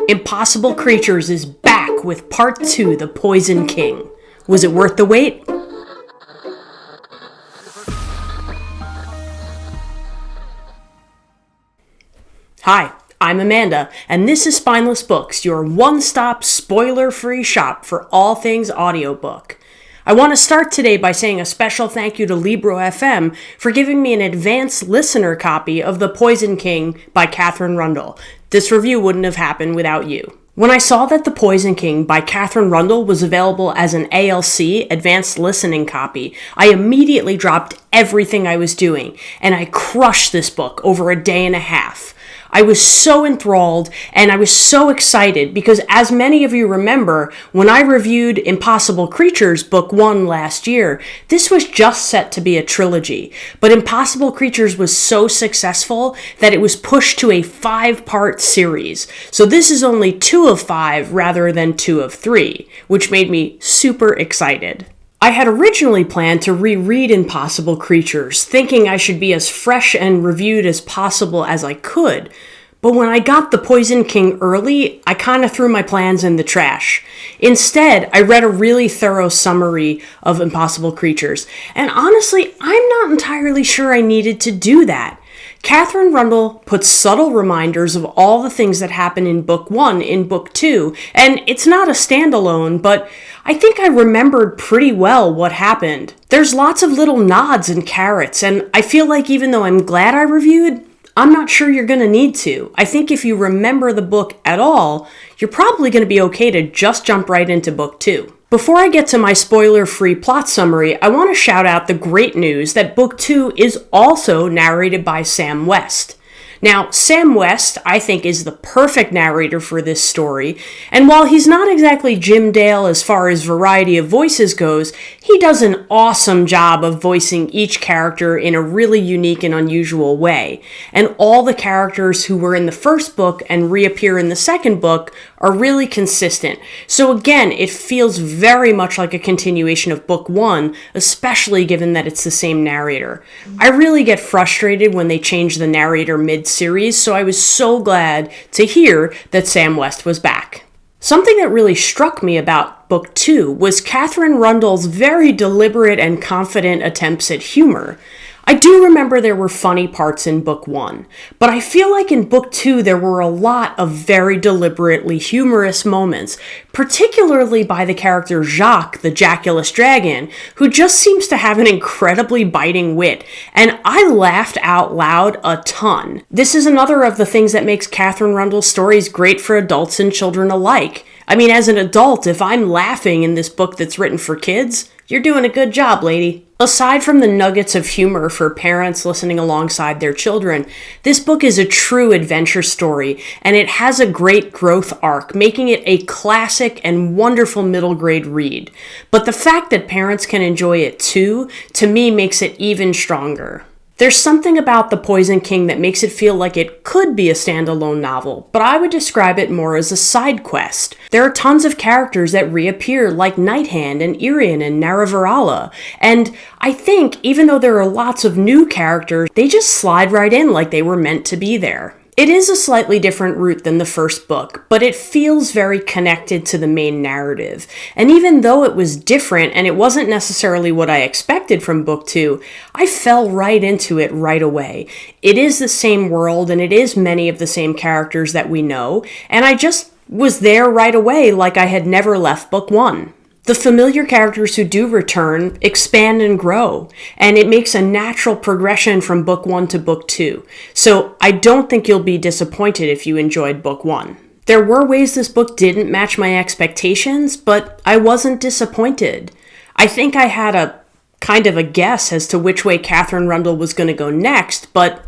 Impossible Creatures is back with Part 2, The Poison King. Was it worth the wait? Hi, I'm Amanda, and this is Spineless Books, your one-stop, spoiler-free shop for all things audiobook. I want to start today by saying a special thank you to Libro FM for giving me an advanced listener copy of The Poison King by Katherine Rundell. This review wouldn't have happened without you. When I saw that The Poison King by Katherine Rundell was available as an ALC, advanced listening copy, I immediately dropped everything I was doing, and I crushed this book over a day and a half. I was so enthralled and I was so excited because, as many of you remember, when I reviewed Impossible Creatures Book 1 last year, this was just set to be a trilogy. But Impossible Creatures was so successful that it was pushed to a 5-part series. So this is only 2 of 5 rather than 2 of 3, which made me super excited. I had originally planned to reread Impossible Creatures, thinking I should be as fresh and reviewed as possible as I could. But when I got The Poison King early, I kind of threw my plans in the trash. Instead, I read a really thorough summary of Impossible Creatures, and honestly, I'm not entirely sure I needed to do that. Katherine Rundell puts subtle reminders of all the things that happen in Book 1 in Book 2, and it's not a standalone, but I think I remembered pretty well what happened. There's lots of little nods and carrots, and I feel like even though I'm glad I reviewed, I'm not sure you're going to need to. I think if you remember the book at all, you're probably going to be okay to just jump right into Book 2. Before I get to my spoiler-free plot summary, I want to shout out the great news that Book 2 is also narrated by Sam West. Now, Sam West, I think, is the perfect narrator for this story, and while he's not exactly Jim Dale as far as variety of voices goes, he does an awesome job of voicing each character in a really unique and unusual way. And all the characters who were in the first book and reappear in the second book are really consistent. So again, it feels very much like a continuation of Book 1, especially given that it's the same narrator. I really get frustrated when they change the narrator mid-series, so I was so glad to hear that Sam West was back. Something that really struck me about Book 2 was Katherine Rundell's very deliberate and confident attempts at humor. I do remember there were funny parts in Book 1, but I feel like in Book 2 there were a lot of very deliberately humorous moments, particularly by the character Jacques, the Jackulous Dragon, who just seems to have an incredibly biting wit, and I laughed out loud a ton. This is another of the things that makes Katherine Rundell's stories great for adults and children alike. I mean, as an adult, if I'm laughing in this book that's written for kids, you're doing a good job, lady. Aside from the nuggets of humor for parents listening alongside their children, this book is a true adventure story, and it has a great growth arc, making it a classic and wonderful middle grade read. But the fact that parents can enjoy it too, to me, makes it even stronger. There's something about The Poison King that makes it feel like it could be a standalone novel, but I would describe it more as a side quest. There are tons of characters that reappear, like Nighthand and Irian and Naravarala, and I think, even though there are lots of new characters, they just slide right in like they were meant to be there. It is a slightly different route than the first book, but it feels very connected to the main narrative. And even though it was different and it wasn't necessarily what I expected from Book 2, I fell right into it right away. It is the same world and it is many of the same characters that we know, and I just was there right away like I had never left Book 1. The familiar characters who do return expand and grow, and it makes a natural progression from Book 1 to Book 2. So I don't think you'll be disappointed if you enjoyed Book 1. There were ways this book didn't match my expectations, but I wasn't disappointed. I think I had a kind of a guess as to which way Katherine Rundell was going to go next, but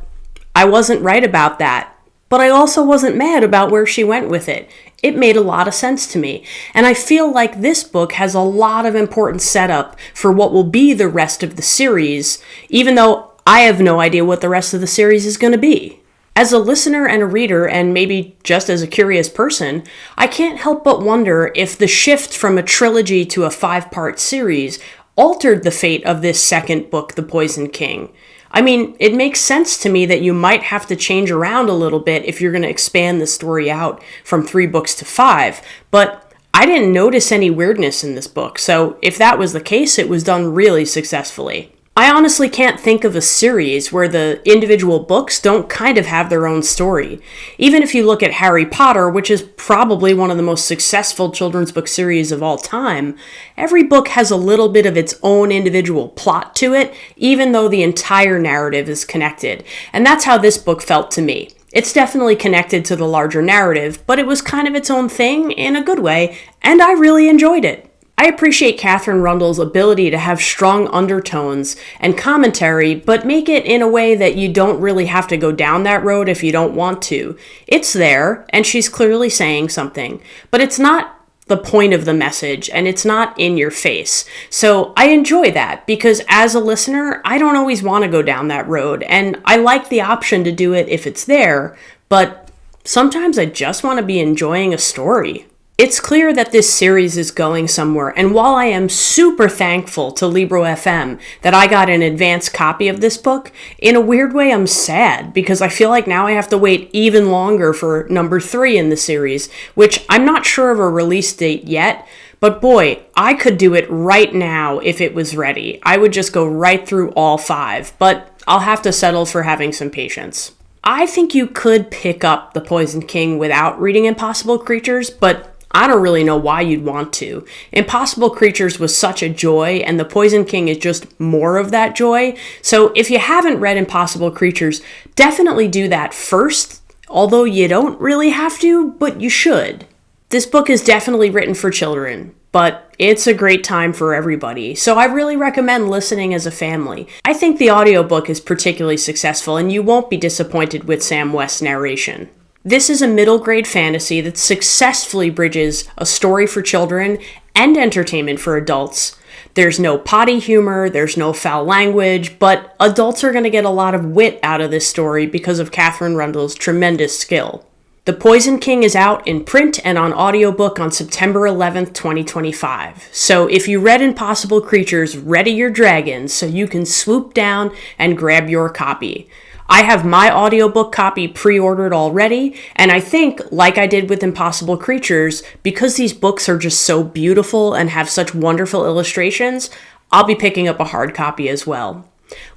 I wasn't right about that. But I also wasn't mad about where she went with it. It made a lot of sense to me, and I feel like this book has a lot of important setup for what will be the rest of the series, even though I have no idea what the rest of the series is going to be. As a listener and a reader, and maybe just as a curious person, I can't help but wonder if the shift from a trilogy to a 5-part series altered the fate of this second book, The Poison King. I mean, it makes sense to me that you might have to change around a little bit if you're going to expand the story out from 3 books to 5, but I didn't notice any weirdness in this book, so if that was the case, it was done really successfully. I honestly can't think of a series where the individual books don't kind of have their own story. Even if you look at Harry Potter, which is probably one of the most successful children's book series of all time, every book has a little bit of its own individual plot to it, even though the entire narrative is connected. And that's how this book felt to me. It's definitely connected to the larger narrative, but it was kind of its own thing in a good way, and I really enjoyed it. I appreciate Katherine Rundell's ability to have strong undertones and commentary, but make it in a way that you don't really have to go down that road if you don't want to. It's there, and she's clearly saying something, but it's not the point of the message, and it's not in your face. So I enjoy that, because as a listener, I don't always want to go down that road, and I like the option to do it if it's there, but sometimes I just want to be enjoying a story. It's clear that this series is going somewhere, and while I am super thankful to Libro FM that I got an advance copy of this book, in a weird way I'm sad because I feel like now I have to wait even longer for number 3 in the series, which I'm not sure of a release date yet, but boy, I could do it right now if it was ready. I would just go right through all 5, but I'll have to settle for having some patience. I think you could pick up The Poison King without reading Impossible Creatures, but I don't really know why you'd want to. Impossible Creatures was such a joy, and The Poison King is just more of that joy. So if you haven't read Impossible Creatures, definitely do that first, although you don't really have to, but you should. This book is definitely written for children, but it's a great time for everybody, so I really recommend listening as a family. I think the audiobook is particularly successful, and you won't be disappointed with Sam West's narration. This is a middle grade fantasy that successfully bridges a story for children and entertainment for adults. There's no potty humor, there's no foul language, but adults are going to get a lot of wit out of this story because of Katherine Rundell's tremendous skill. The Poison King is out in print and on audiobook on September 11th, 2025. So if you read Impossible Creatures, ready your dragons so you can swoop down and grab your copy. I have my audiobook copy pre-ordered already, and I think, like I did with Impossible Creatures, because these books are just so beautiful and have such wonderful illustrations, I'll be picking up a hard copy as well.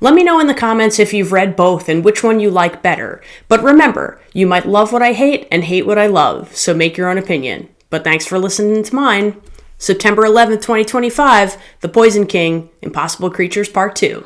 Let me know in the comments if you've read both and which one you like better. But remember, you might love what I hate and hate what I love, so make your own opinion. But thanks for listening to mine. September 11th, 2025, The Poison King, Impossible Creatures Part 2.